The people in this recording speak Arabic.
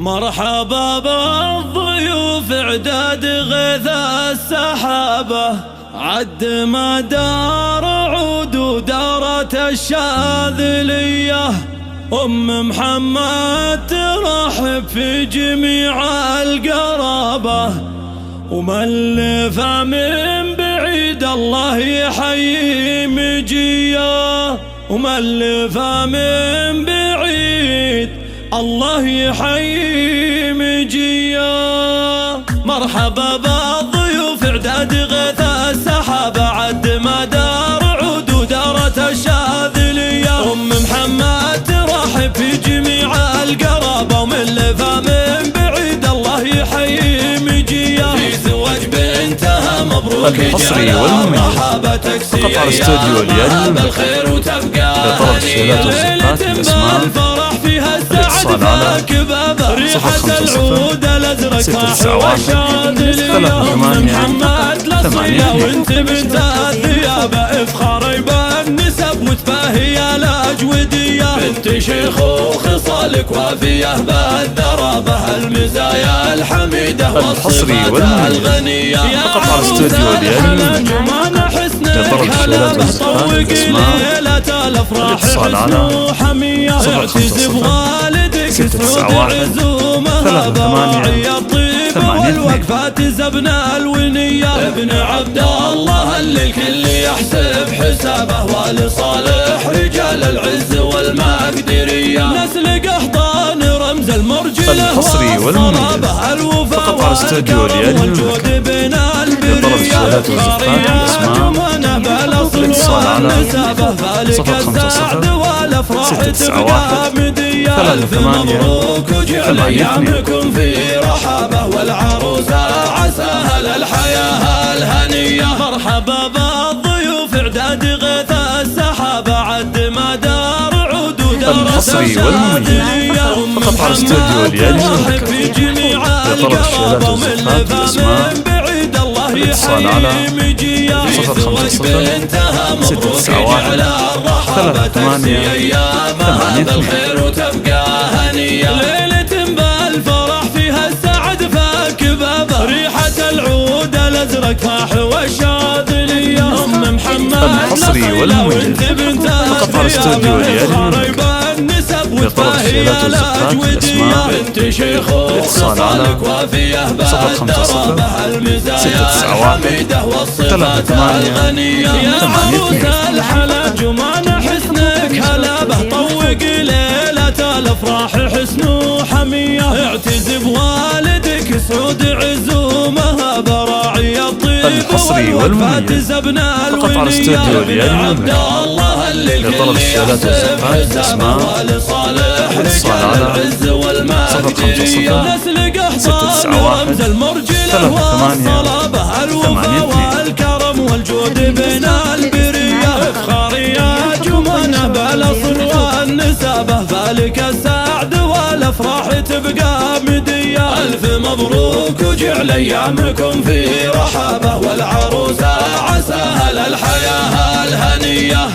مرحبا بالضيوف اعداد غيث السحابة، عد ما دار عود ودارت الشاذلية. محمد ترحب في جميع القرابة، وملفة من بعيد الله يحيي مجيه. وملفة من بعيد الله يحيي مجيه. مرحبا بالضيوف اعداد غيث السحابة، عد ما دار عود ودارت الشاذلية. محمد ترحب في جميع القرابة، وملفة من بعيد الله يحيي مجيه. في زواج بنتها مبروك الحصري والمميز فقط على استوديو اليد بالخير وتبقى لطلب الشهادات والزكاة الأسماء. الاتصال على 052 محمد لصية وانت بنت الثياب، افخار بالنسب متفاهية الأجودية. بنت شيخ وخصالك وافية بالذرابة، المزايا الحميدة الحصري الغنية. فقط على استوديو اليد لطلب الشهادات والزكاة الأسماء. الاتصال على 052 والوقفات زبنا الونية. ابن عبد الله اللي الكل يحسب حسابه، ولصالح رجال العز والمقدرية. نسل قحطان رمز المرجلة الحصري والمميز فقط على استوديو اليد لطلب الشهادات والزكاة الأسماء. الاتصال على 050 691 يعمكم في رحابه، والعروسة عساها للحياة الهنية. مرحبا بالضيوف اعداد غيث السحابة، عد ما دار عود ودارت الحصري والمميز فقط على استوديو اليد لطلب الشهادات والزكاة الأسماء. الاتصال على 050 691 بالخير وتبقى هنية. ليلة بالفرح فيها السعد فاك بابه، ريحة العود الازرق فاح والشاذلية. محمد الحصري والمميز فقط على استوديو اليد لطلب الشهادات والزكاة الأسماء. الاتصال على 050 691 الحلا جمان حسنك هلابه، طوق ليلة الافراح حسن وحمية. اعتز بوالدك سعود عزومها، براعي الطيب الحصري والمميز فقط على استوديو اليد لطلب الشهادات والزكاة الأسماء. الاتصال على 050 691 والكرم والجود بين البرية. افخاري يا جمانة بالاصل والنسابة، فالك السعد والافراح تبقى مدية. الف مبروك وجعل ايامكم في رحابة، والعروسة عساها للحياة الهنية.